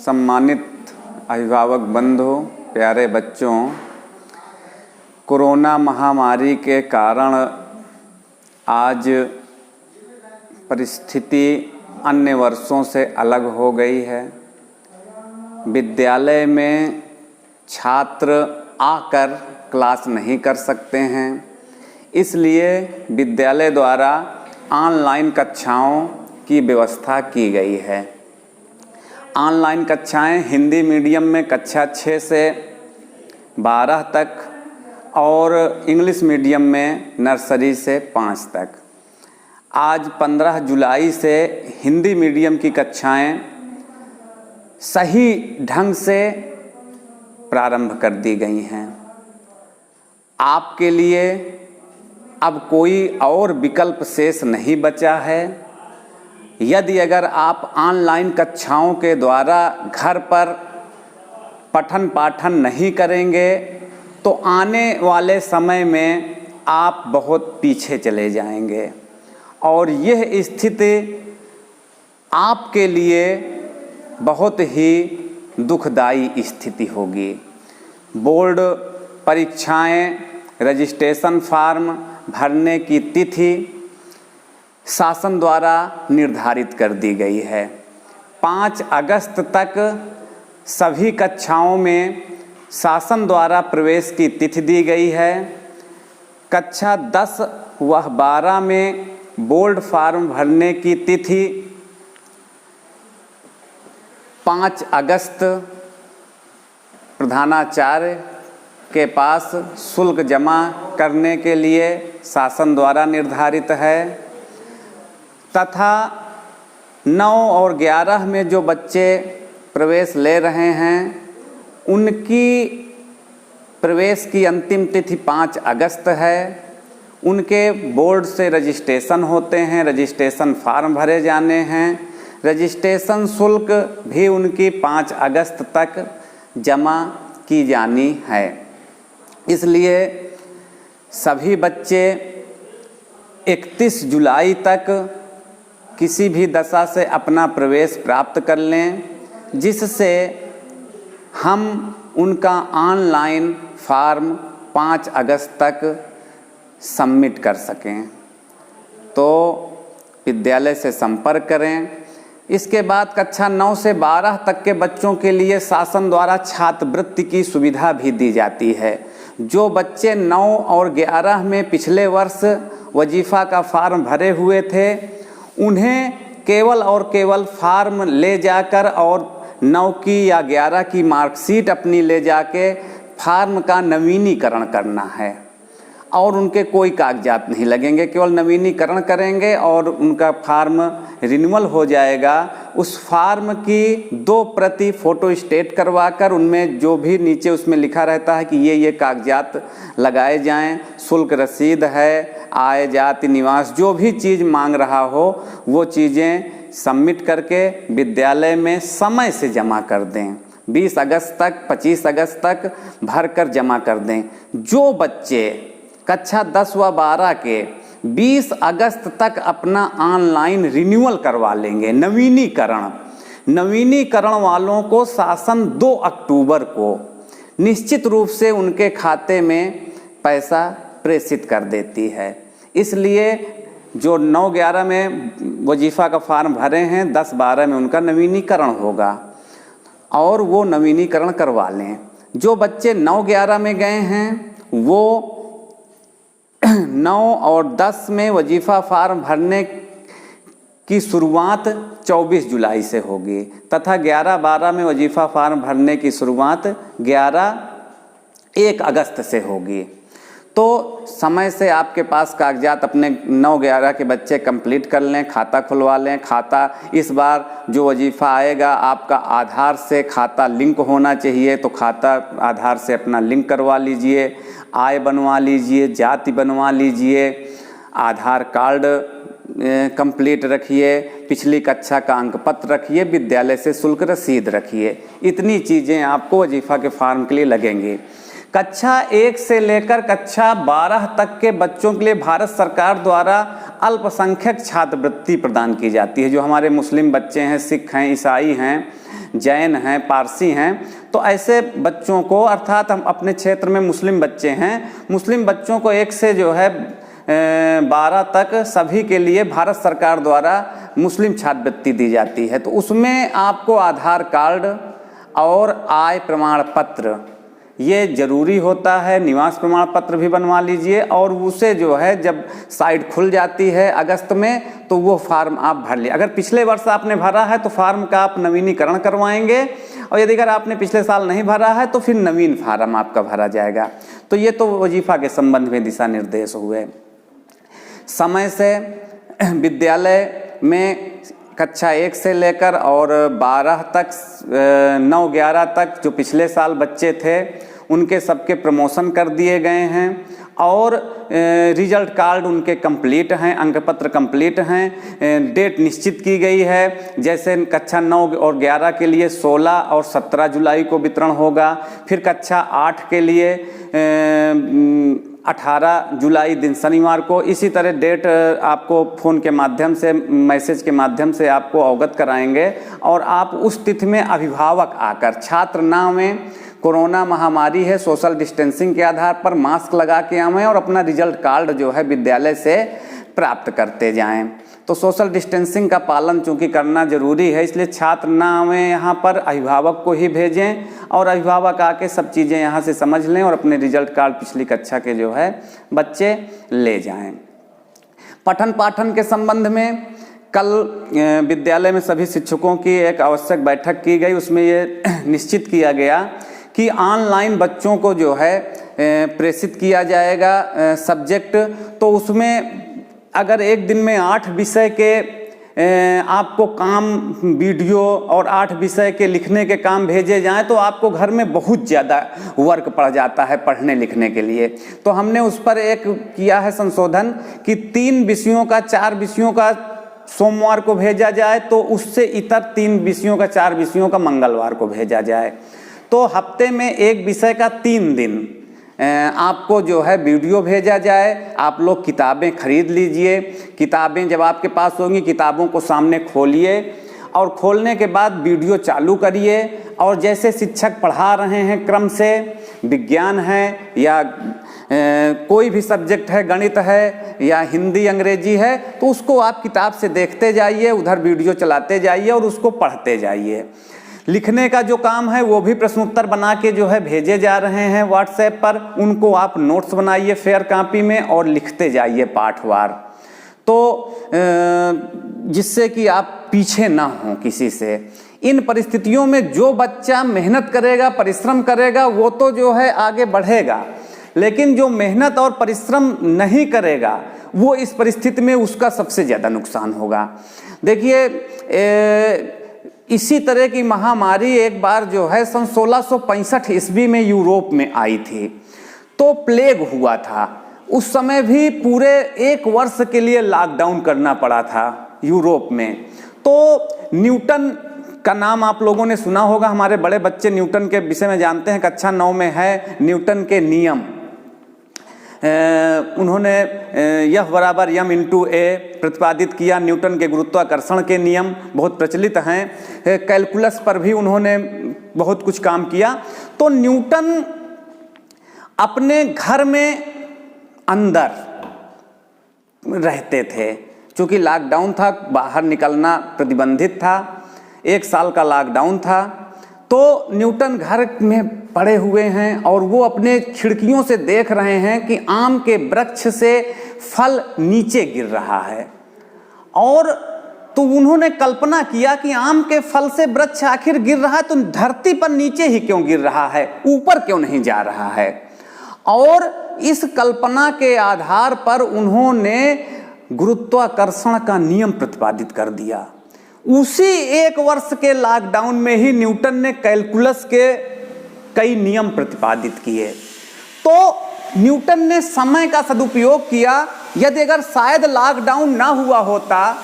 सम्मानित अभिभावक बंधु, प्यारे बच्चों, कोरोना महामारी के कारण आज परिस्थिति अन्य वर्षों से अलग हो गई है। विद्यालय में छात्र आकर क्लास नहीं कर सकते हैं, इसलिए विद्यालय द्वारा ऑनलाइन कक्षाओं की व्यवस्था की गई है। ऑनलाइन कक्षाएं हिंदी मीडियम में कक्षा 6 से 12 तक और इंग्लिश मीडियम में नर्सरी से 5 तक। आज 15 जुलाई से हिंदी मीडियम की कक्षाएं सही ढंग से प्रारंभ कर दी गई हैं। आपके लिए अब कोई और विकल्प शेष नहीं बचा है। यदि अगर आप ऑनलाइन कक्षाओं के द्वारा घर पर पठन पाठन नहीं करेंगे तो आने वाले समय में आप बहुत पीछे चले जाएंगे और यह स्थिति आपके लिए बहुत ही दुखदाई स्थिति होगी। बोर्ड परीक्षाएं, रजिस्ट्रेशन फॉर्म भरने की तिथि शासन द्वारा निर्धारित कर दी गई है। 5 अगस्त तक सभी कक्षाओं में शासन द्वारा प्रवेश की तिथि दी गई है। कक्षा 10 व 12 में बोर्ड फॉर्म भरने की तिथि 5 अगस्त प्रधानाचार्य के पास शुल्क जमा करने के लिए शासन द्वारा निर्धारित है तथा 9 और 11 में जो बच्चे प्रवेश ले रहे हैं उनकी प्रवेश की अंतिम तिथि 5 अगस्त है। उनके बोर्ड से रजिस्ट्रेशन होते हैं, रजिस्ट्रेशन फॉर्म भरे जाने हैं। रजिस्ट्रेशन शुल्क भी उनकी 5 अगस्त तक जमा की जानी है। इसलिए सभी बच्चे 31 जुलाई तक किसी भी दशा से अपना प्रवेश प्राप्त कर लें, जिससे हम उनका ऑनलाइन फॉर्म 5 अगस्त तक सबमिट कर सकें। तो विद्यालय से संपर्क करें। इसके बाद कक्षा 9 से 12 तक के बच्चों के लिए शासन द्वारा छात्रवृत्ति की सुविधा भी दी जाती है। जो बच्चे 9 और 11 में पिछले वर्ष वजीफ़ा का फॉर्म भरे हुए थे, उन्हें केवल और केवल फॉर्म ले जाकर और 9 की या 11 की मार्कशीट अपनी ले जाके फॉर्म का नवीनीकरण करना है और उनके कोई कागजात नहीं लगेंगे, केवल नवीनीकरण करेंगे और उनका फॉर्म रिन्यूअल हो जाएगा। उस फॉर्म की 2 प्रति फ़ोटो स्टेट करवाकर उनमें जो भी नीचे उसमें लिखा रहता है कि ये कागजात लगाए जाएं, शुल्क रसीद है, आय जाति निवास, जो भी चीज़ मांग रहा हो वो चीज़ें सबमिट करके विद्यालय में समय से जमा कर दें। 20 अगस्त तक 25 अगस्त तक भर कर जमा कर दें। जो बच्चे कक्षा 10 व 12 के 20 अगस्त तक अपना ऑनलाइन रिन्यूअल करवा लेंगे, नवीनीकरण वालों को शासन 2 अक्टूबर को निश्चित रूप से उनके खाते में पैसा प्रेषित कर देती है। इसलिए जो 9-11 में वजीफ़ा का फॉर्म भरे हैं, 10-12 में उनका नवीनीकरण होगा और वो नवीनीकरण करवा लें। जो बच्चे 9-11 में गए हैं वो 9 और 10 में वजीफ़ा फॉर्म भरने की शुरुआत 24 जुलाई से होगी तथा 11-12 में वजीफ़ा फॉर्म भरने की शुरुआत 1 अगस्त से होगी। तो समय से आपके पास कागजात अपने 9-11 के बच्चे कंप्लीट कर लें, खाता खुलवा लें। खाता इस बार जो वजीफ़ा आएगा आपका आधार से खाता लिंक होना चाहिए, तो खाता आधार से अपना लिंक करवा लीजिए, आय बनवा लीजिए, जाति बनवा लीजिए, आधार कार्ड कंप्लीट रखिए, पिछली कक्षा का अंक पत्र रखिए, विद्यालय से शुल्क रसीद रखिए। इतनी चीज़ें आपको वजीफ़ा के फॉर्म के लिए लगेंगी। कक्षा 1 से लेकर कक्षा 12 तक के बच्चों के लिए भारत सरकार द्वारा अल्पसंख्यक छात्रवृत्ति प्रदान की जाती है। जो हमारे मुस्लिम बच्चे हैं, सिख हैं, ईसाई हैं, जैन हैं, पारसी हैं, तो ऐसे बच्चों को, अर्थात हम अपने क्षेत्र में मुस्लिम बच्चे हैं, मुस्लिम बच्चों को 1 से जो है 12 तक सभी के लिए भारत सरकार द्वारा मुस्लिम छात्रवृत्ति दी जाती है। तो उसमें आपको आधार कार्ड और आय प्रमाण पत्र ये ज़रूरी होता है, निवास प्रमाण पत्र भी बनवा लीजिए, और उसे जो है जब साइट खुल जाती है अगस्त में तो वो फार्म आप भर लिए। अगर पिछले वर्ष आपने भरा है तो फार्म का आप नवीनीकरण करवाएंगे, और यदि अगर आपने पिछले साल नहीं भरा है तो फिर नवीन फार्म आपका भरा जाएगा। तो ये तो वजीफ़ा के संबंध में दिशा निर्देश हुए। समय से विद्यालय में कक्षा 1 से लेकर और 12 तक, 9-11 तक जो पिछले साल बच्चे थे उनके सबके प्रमोशन कर दिए गए हैं, और रिजल्ट कार्ड उनके कंप्लीट हैं, अंक पत्र कंप्लीट हैं। डेट निश्चित की गई है, जैसे कक्षा 9 और 11 के लिए 16 और 17 जुलाई को वितरण होगा। फिर कक्षा 8 के लिए 18 जुलाई दिन शनिवार को। इसी तरह डेट आपको फ़ोन के माध्यम से, मैसेज के माध्यम से आपको अवगत कराएंगे, और आप उस तिथि में अभिभावक आकर, छात्र ना में कोरोना महामारी है, सोशल डिस्टेंसिंग के आधार पर मास्क लगा के आवें और अपना रिजल्ट कार्ड जो है विद्यालय से प्राप्त करते जाएं। तो सोशल डिस्टेंसिंग का पालन चूँकि करना ज़रूरी है, इसलिए छात्र ना आवें यहाँ पर, अभिभावक को ही भेजें, और अभिभावक आके सब चीज़ें यहाँ से समझ लें और अपने रिजल्ट कार्ड पिछली कक्षा के जो है बच्चे ले जाएं। पठन पाठन के संबंध में कल विद्यालय में सभी शिक्षकों की एक आवश्यक बैठक की गई। उसमें ये निश्चित किया गया कि ऑनलाइन बच्चों को जो है प्रेषित किया जाएगा सब्जेक्ट। तो उसमें अगर एक दिन में 8 विषय के आपको काम, वीडियो और 8 विषय के लिखने के काम भेजे जाएं तो आपको घर में बहुत ज़्यादा वर्क पड़ जाता है पढ़ने लिखने के लिए। तो हमने उस पर एक किया है संशोधन कि 3 विषयों का, 4 विषयों का सोमवार को भेजा जाए, तो उससे इतर 3 विषयों का, 4 विषयों का मंगलवार को भेजा जाए। तो हफ्ते में एक विषय का 3 दिन आपको जो है वीडियो भेजा जाए। आप लोग किताबें खरीद लीजिए। किताबें जब आपके पास होंगी, किताबों को सामने खोलिए और खोलने के बाद वीडियो चालू करिए, और जैसे शिक्षक पढ़ा रहे हैं क्रम से, विज्ञान है या कोई भी सब्जेक्ट है, गणित है या हिंदी अंग्रेजी है, तो उसको आप किताब से देखते जाइए, उधर वीडियो चलाते जाइए और उसको पढ़ते जाइए। लिखने का जो काम है वो भी प्रश्नोत्तर बना के जो है भेजे जा रहे हैं व्हाट्सएप पर, उनको आप नोट्स बनाइए फेयर कॉपी में और लिखते जाइए पाठवार, तो जिससे कि आप पीछे ना हों किसी से। इन परिस्थितियों में जो बच्चा मेहनत करेगा, परिश्रम करेगा, वो तो जो है आगे बढ़ेगा, लेकिन जो मेहनत और परिश्रम नहीं करेगा वो इस परिस्थिति में उसका सबसे ज़्यादा नुकसान होगा। देखिए, इसी तरह की महामारी एक बार जो है सन 1665 ईस्वी में यूरोप में आई थी, तो प्लेग हुआ था। उस समय भी पूरे 1 वर्ष के लिए लॉकडाउन करना पड़ा था यूरोप में। तो न्यूटन का नाम आप लोगों ने सुना होगा, हमारे बड़े बच्चे न्यूटन के विषय में जानते हैं, कक्षा 9 में है न्यूटन के नियम। उन्होंने F बराबर m इंटू ए प्रतिपादित किया। न्यूटन के गुरुत्वाकर्षण के नियम बहुत प्रचलित हैं। कैलकुलस पर भी उन्होंने बहुत कुछ काम किया। तो न्यूटन अपने घर में अंदर रहते थे, क्योंकि लॉकडाउन था, बाहर निकलना प्रतिबंधित था, 1 साल का लॉकडाउन था। तो न्यूटन घर में पड़े हुए हैं और वो अपने खिड़कियों से देख रहे हैं कि आम के वृक्ष से फल नीचे गिर रहा है, और तो उन्होंने कल्पना किया कि आम के फल से वृक्ष आखिर गिर रहा है तो धरती पर नीचे ही क्यों गिर रहा है, ऊपर क्यों नहीं जा रहा है। और इस कल्पना के आधार पर उन्होंने गुरुत्वाकर्षण का नियम प्रतिपादित कर दिया। उसी 1 वर्ष के लॉकडाउन में ही न्यूटन ने कैलकुलस के कई नियम प्रतिपादित किए। तो न्यूटन ने समय का सदुपयोग किया। यदि अगर शायद लॉकडाउन ना हुआ होता,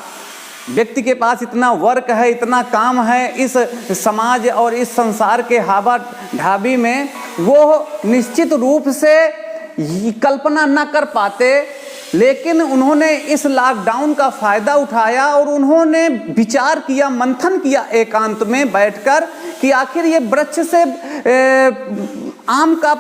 व्यक्ति के पास इतना वर्क है, इतना काम है, इस समाज और इस संसार के हवा ढाबी में वो निश्चित रूप से कल्पना न कर पाते लेकिन उन्होंने इस लॉकडाउन का फ़ायदा उठाया और उन्होंने विचार किया, मंथन किया एकांत में बैठकर कि आखिर ये वृक्ष से आम का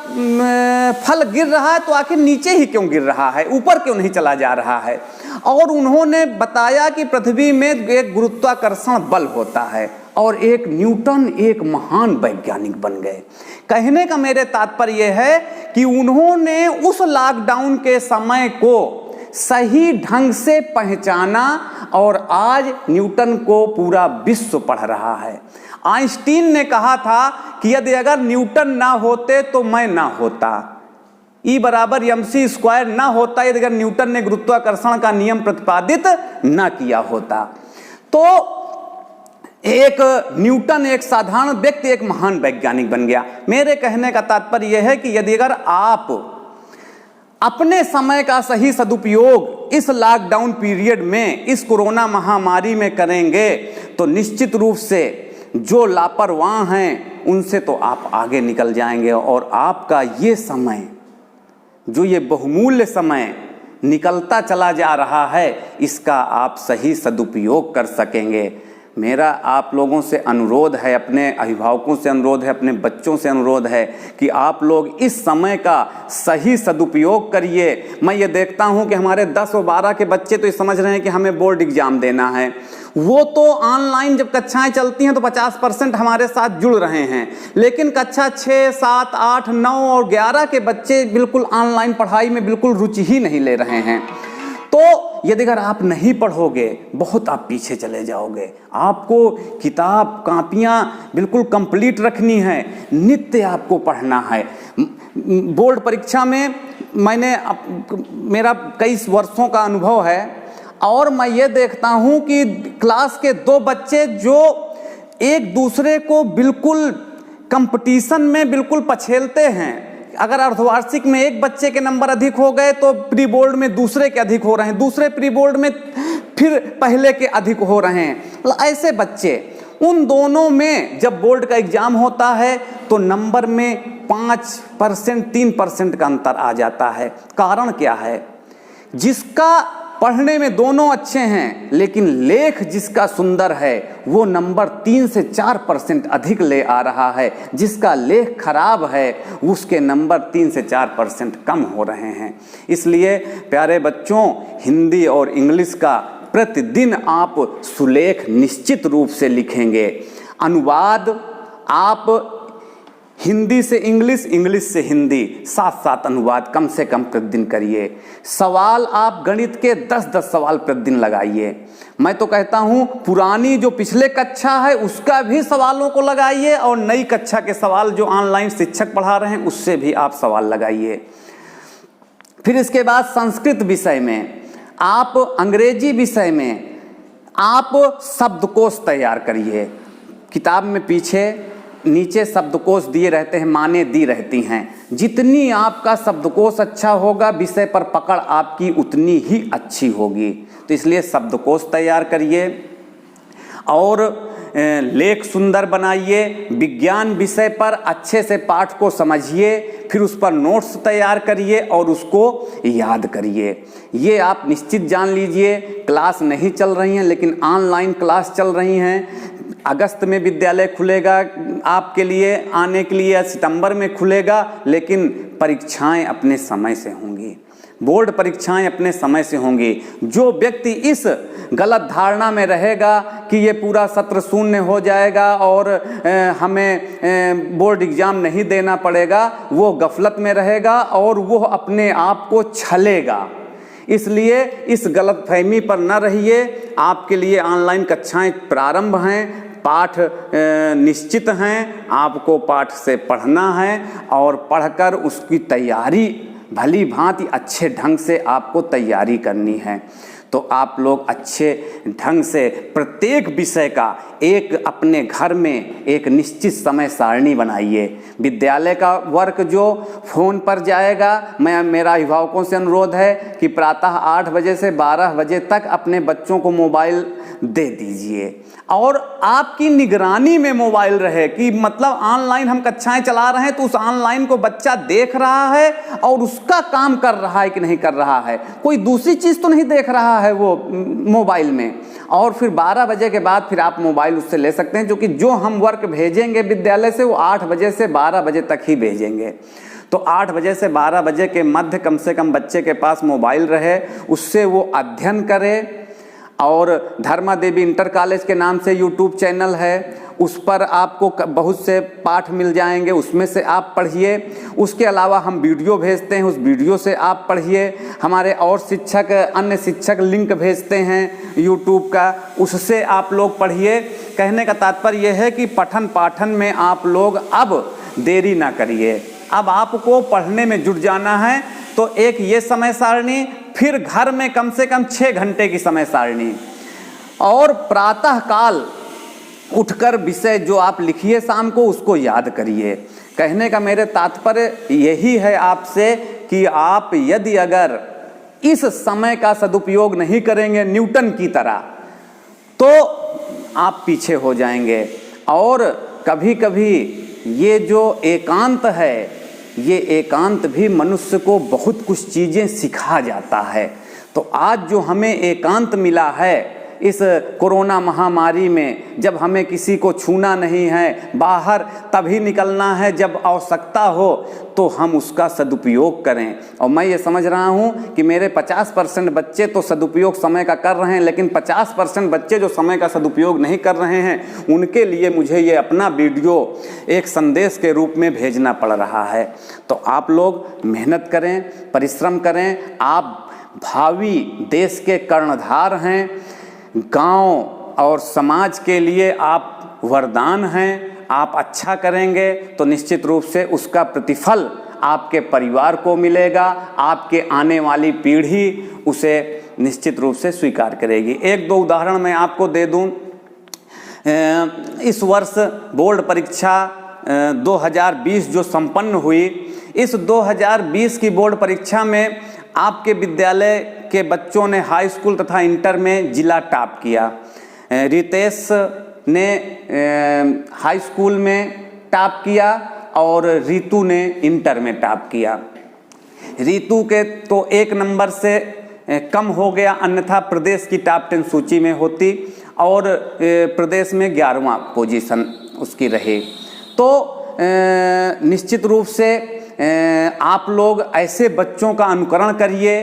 फल गिर रहा है तो आखिर नीचे ही क्यों गिर रहा है, ऊपर क्यों नहीं चला जा रहा है। और उन्होंने बताया कि पृथ्वी में एक गुरुत्वाकर्षण बल होता है और एक न्यूटन एक महान वैज्ञानिक बन गए। कहने का मेरे तात्पर्य यह है कि उन्होंने उस लॉकडाउन के समय को सही ढंग से पहचाना और आज न्यूटन को पूरा विश्व पढ़ रहा है। आइंस्टीन ने कहा था कि यदि अगर न्यूटन ना होते तो मैं ना होता, E बराबर mc² ना होता यदि अगर न्यूटन ने गुरुत्वाकर्षण का नियम प्रतिपादित ना किया होता। तो एक न्यूटन एक साधारण व्यक्ति एक महान वैज्ञानिक बन गया। मेरे कहने का तात्पर्य यह है कि यदि अगर आप अपने समय का सही सदुपयोग इस लॉकडाउन पीरियड में, इस कोरोना महामारी में करेंगे तो निश्चित रूप से जो लापरवाह हैं उनसे तो आप आगे निकल जाएंगे और आपका ये समय, जो ये बहुमूल्य समय निकलता चला जा रहा है, इसका आप सही सदुपयोग कर सकेंगे। मेरा आप लोगों से अनुरोध है, अपने अभिभावकों से अनुरोध है, अपने बच्चों से अनुरोध है कि आप लोग इस समय का सही सदुपयोग करिए। मैं ये देखता हूँ कि हमारे 10 और 12 के बच्चे तो ये समझ रहे हैं कि हमें बोर्ड एग्जाम देना है। वो तो ऑनलाइन जब कक्षाएं चलती हैं तो 50% हमारे साथ जुड़ रहे हैं, लेकिन कक्षा 6, 7, 8, 9 और 11 के बच्चे बिल्कुल ऑनलाइन पढ़ाई में बिल्कुल रुचि ही नहीं ले रहे हैं। तो यदि अगर आप नहीं पढ़ोगे बहुत आप पीछे चले जाओगे। आपको किताब कापियाँ बिल्कुल कंप्लीट रखनी है, नित्य आपको पढ़ना है। बोर्ड परीक्षा में मेरा कई वर्षों का अनुभव है और मैं ये देखता हूँ कि क्लास के 2 बच्चे जो एक दूसरे को बिल्कुल कंपटीशन में बिल्कुल पछेलते हैं। अगर अर्धवार्षिक में एक बच्चे के नंबर अधिक हो गए तो प्री बोर्ड में दूसरे के अधिक हो रहे हैं, दूसरे प्री बोर्ड में फिर पहले के अधिक हो रहे हैं। ऐसे बच्चे, उन दोनों में जब बोर्ड का एग्जाम होता है तो नंबर में 5%, 3% का अंतर आ जाता है। कारण क्या है? जिसका पढ़ने में दोनों अच्छे हैं लेकिन लेख जिसका सुंदर है वो नंबर 3 से 4% अधिक ले आ रहा है, जिसका लेख खराब है उसके नंबर 3 से 4% कम हो रहे हैं। इसलिए प्यारे बच्चों, हिंदी और इंग्लिश का प्रतिदिन आप सुलेख निश्चित रूप से लिखेंगे। अनुवाद आप हिंदी से इंग्लिश, इंग्लिश से हिंदी, साथ साथ अनुवाद कम से कम प्रतिदिन करिए। सवाल आप गणित के 10-10 सवाल प्रतिदिन लगाइए। मैं तो कहता हूँ पुरानी जो पिछले कक्षा है उसका भी सवालों को लगाइए और नई कक्षा के सवाल जो ऑनलाइन शिक्षक पढ़ा रहे हैं उससे भी आप सवाल लगाइए। फिर इसके बाद संस्कृत विषय में, आप अंग्रेजी विषय में आप शब्दकोश तैयार करिए। किताब में पीछे नीचे शब्दकोश दिए रहते हैं, माने दी रहती हैं। जितनी आपका शब्दकोश अच्छा होगा विषय पर पकड़ आपकी उतनी ही अच्छी होगी। तो इसलिए शब्दकोश तैयार करिए और लेख सुंदर बनाइए। विज्ञान विषय पर अच्छे से पाठ को समझिए, फिर उस पर नोट्स तैयार करिए और उसको याद करिए। ये आप निश्चित जान लीजिए, क्लास नहीं चल रही हैं लेकिन ऑनलाइन क्लास चल रही हैं। अगस्त में विद्यालय खुलेगा आपके लिए आने के लिए, सितंबर में खुलेगा, लेकिन परीक्षाएं अपने समय से होंगी। बोर्ड परीक्षाएं अपने समय से होंगी। जो व्यक्ति इस गलत धारणा में रहेगा कि ये पूरा सत्र शून्य हो जाएगा और हमें बोर्ड एग्जाम नहीं देना पड़ेगा, वो गफलत में रहेगा और वो अपने आप को छलेगा। इसलिए इस गलतफहमी पर न रहिए। आपके लिए ऑनलाइन कक्षाएं प्रारंभ हैं, पाठ निश्चित हैं, आपको पाठ से पढ़ना है और पढ़कर उसकी तैयारी भली भांति अच्छे ढंग से आपको तैयारी करनी है। तो आप लोग अच्छे ढंग से प्रत्येक विषय का एक अपने घर में एक निश्चित समय सारणी बनाइए। विद्यालय का वर्क जो फ़ोन पर जाएगा, मेरा अभिभावकों से अनुरोध है कि प्रातः 8 बजे से 12 बजे तक अपने बच्चों को मोबाइल दे दीजिए और आपकी निगरानी में मोबाइल रहे कि मतलब ऑनलाइन हम कक्षाएं चला रहे हैं तो उस ऑनलाइन को बच्चा देख रहा है और उसका काम कर रहा है कि नहीं कर रहा है, कोई दूसरी चीज़ तो नहीं देख रहा है वो मोबाइल में। और फिर 12 बजे के बाद फिर आप मोबाइल उससे ले सकते हैं, क्योंकि जो हम वर्क भेजेंगे विद्यालय से वो 8 बजे से 12 बजे तक ही भेजेंगे। तो 8 बजे से 12 बजे के मध्य कम से कम बच्चे के पास मोबाइल रहे, उससे वो अध्ययन करे। और धर्मा देवी इंटर कॉलेज के नाम से यूट्यूब चैनल है, उस पर आपको बहुत से पाठ मिल जाएंगे, उसमें से आप पढ़िए। उसके अलावा हम वीडियो भेजते हैं, उस वीडियो से आप पढ़िए। हमारे और शिक्षक, अन्य शिक्षक लिंक भेजते हैं यूट्यूब का, उससे आप लोग पढ़िए। कहने का तात्पर्य यह है कि पठन पाठन में आप लोग अब देरी ना करिए, अब आपको पढ़ने में जुट जाना है। तो एक ये समय सारणी, फिर घर में कम से कम 6 घंटे की समय सारणी, और प्रातः काल उठकर विषय जो आप लिखिए शाम को उसको याद करिए। कहने का मेरे तात्पर्य यही है आपसे कि आप यदि अगर इस समय का सदुपयोग नहीं करेंगे न्यूटन की तरह तो आप पीछे हो जाएंगे। और कभी कभी ये जो एकांत है, ये एकांत भी मनुष्य को बहुत कुछ चीज़ें सिखा जाता है। तो आज जो हमें एकांत मिला है इस कोरोना महामारी में, जब हमें किसी को छूना नहीं है, बाहर तभी निकलना है जब आवश्यकता हो, तो हम उसका सदुपयोग करें। और मैं ये समझ रहा हूँ कि मेरे 50% बच्चे तो सदुपयोग समय का कर रहे हैं, लेकिन 50% बच्चे जो समय का सदुपयोग नहीं कर रहे हैं, उनके लिए मुझे ये अपना वीडियो एक संदेश के रूप में भेजना पड़ रहा है। तो आप लोग मेहनत करें, परिश्रम करें। आप भावी देश के कर्णधार हैं, गांव और समाज के लिए आप वरदान हैं। आप अच्छा करेंगे तो निश्चित रूप से उसका प्रतिफल आपके परिवार को मिलेगा, आपके आने वाली पीढ़ी उसे निश्चित रूप से स्वीकार करेगी। 1-2 उदाहरण मैं आपको दे दूं। इस वर्ष बोर्ड परीक्षा 2020 जो संपन्न हुई, इस 2020 की बोर्ड परीक्षा में आपके विद्यालय के बच्चों ने हाई स्कूल तथा इंटर में जिला टॉप किया। रितेश ने हाई स्कूल में टॉप किया और रितु ने इंटर में टॉप किया। रितु के तो 1 नंबर से कम हो गया, अन्यथा प्रदेश की टॉप 10 सूची में होती और प्रदेश में 11वां पोजीशन उसकी रही। तो निश्चित रूप से आप लोग ऐसे बच्चों का अनुकरण करिए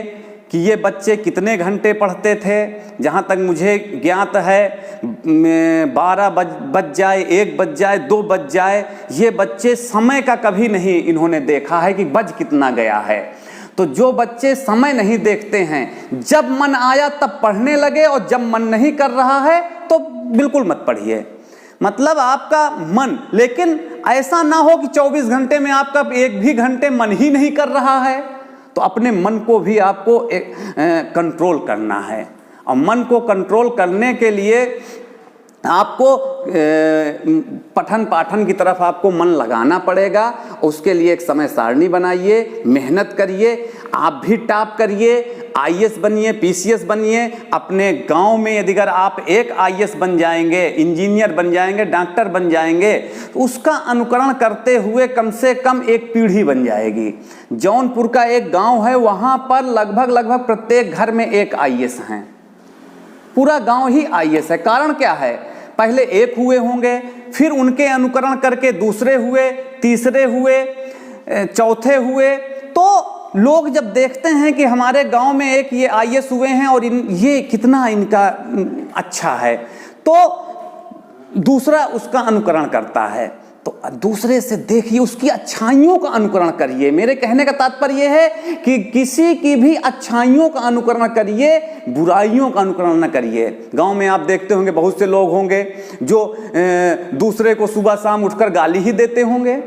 कि ये बच्चे कितने घंटे पढ़ते थे। जहाँ तक मुझे ज्ञात है 12 बज जाए, 1 बज जाए, 2 बज जाए, ये बच्चे समय का कभी नहीं इन्होंने देखा है कि बज कितना गया है। तो जो बच्चे समय नहीं देखते हैं, जब मन आया तब पढ़ने लगे और जब मन नहीं कर रहा है तो बिल्कुल मत पढ़िए। मतलब आपका मन, लेकिन ऐसा ना हो कि 24 घंटे में आपका 1 भी घंटे मन ही नहीं कर रहा है। तो अपने मन को भी आपको कंट्रोल करना है, और मन को कंट्रोल करने के लिए आपको पठन पाठन की तरफ आपको मन लगाना पड़ेगा। उसके लिए एक समय सारणी बनाइए, मेहनत करिए, आप भी टॉप करिए, आईएएस बनिए, पीसीएस बनिए। अपने गांव में यदि अगर आप एक आईएएस बन जाएंगे, इंजीनियर बन जाएंगे, डॉक्टर बन जाएंगे, तो उसका अनुकरण करते हुए कम से कम एक पीढ़ी बन जाएगी। जौनपुर का एक गांव है, वहां पर लगभग प्रत्येक घर में एक आईएएस हैं, पूरा गांव ही आईएएस है। कारण क्या है? पहले एक हुए होंगे, फिर उनके अनुकरण करके दूसरे हुए, तीसरे हुए, चौथे हुए। तो लोग जब देखते हैं कि हमारे गांव में एक ये आईएएस हुए हैं और ये कितना इनका अच्छा है, तो दूसरा उसका अनुकरण करता है। तो दूसरे से देखिए, उसकी अच्छाइयों का अनुकरण करिए। मेरे कहने का तात्पर्य यह है कि किसी की भी अच्छाइयों का अनुकरण करिए, बुराइयों का अनुकरण न करिए। गांव में आप देखते होंगे बहुत से लोग होंगे जो दूसरे को सुबह शाम उठकर गाली ही देते होंगे।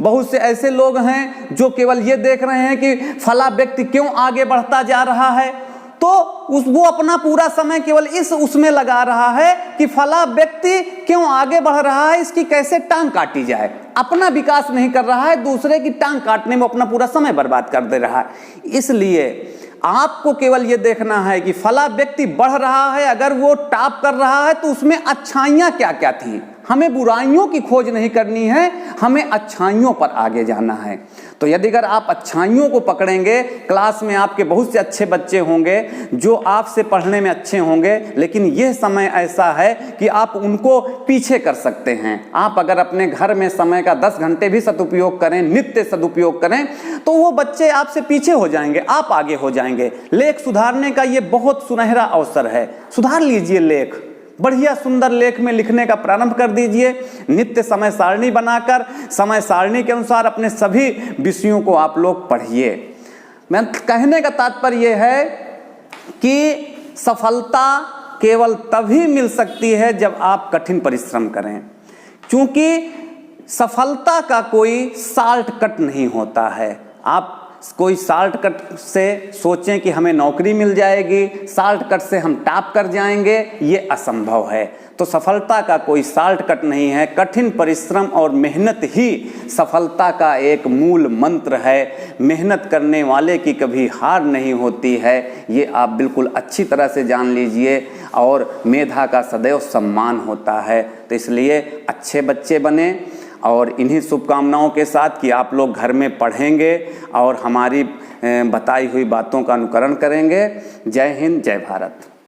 बहुत से ऐसे लोग हैं जो केवल ये देख रहे हैं कि फला व्यक्ति क्यों आगे बढ़ता जा रहा है, तो वो अपना पूरा समय केवल उसमें लगा रहा है कि फला व्यक्ति क्यों आगे बढ़ रहा है, इसकी कैसे टांग काटी जाए। अपना विकास नहीं कर रहा है, दूसरे की टांग काटने में अपना पूरा समय बर्बाद कर दे रहा है। इसलिए आपको केवल ये देखना है कि फला व्यक्ति बढ़ रहा है, अगर वो टॉप कर रहा है तो उसमें अच्छाइयाँ क्या क्या थी। हमें बुराइयों की खोज नहीं करनी है, हमें अच्छाइयों पर आगे जाना है। तो यदि अगर आप अच्छाइयों को पकड़ेंगे, क्लास में आपके बहुत से अच्छे बच्चे होंगे जो आपसे पढ़ने में अच्छे होंगे, लेकिन यह समय ऐसा है कि आप उनको पीछे कर सकते हैं। आप अगर अपने घर में समय का 10 घंटे भी सदुपयोग करें, नित्य सदुपयोग करें, तो वो बच्चे आपसे पीछे हो जाएंगे, आप आगे हो जाएंगे। लेख सुधारने का ये बहुत सुनहरा अवसर है। सुधार लीजिए लेख, बढ़िया सुंदर लेख में लिखने का प्रारंभ कर दीजिए। नित्य समय सारणी बनाकर समय सारणी के अनुसार अपने सभी विषयों को आप लोग पढ़िए। मैं कहने का तात्पर्य यह है कि सफलता केवल तभी मिल सकती है जब आप कठिन परिश्रम करें, क्योंकि सफलता का कोई शॉर्टकट नहीं होता है। आप कोई शॉर्टकट से सोचें कि हमें नौकरी मिल जाएगी, शॉर्टकट से हम टॉप कर जाएंगे, ये असंभव है। तो सफलता का कोई शॉर्टकट नहीं है, कठिन परिश्रम और मेहनत ही सफलता का एक मूल मंत्र है। मेहनत करने वाले की कभी हार नहीं होती है, ये आप बिल्कुल अच्छी तरह से जान लीजिए। और मेधा का सदैव सम्मान होता है। तो इसलिए अच्छे बच्चे बने, और इन्हीं शुभकामनाओं के साथ कि आप लोग घर में पढ़ेंगे और हमारी बताई हुई बातों का अनुकरण करेंगे। जय हिंद, जय भारत।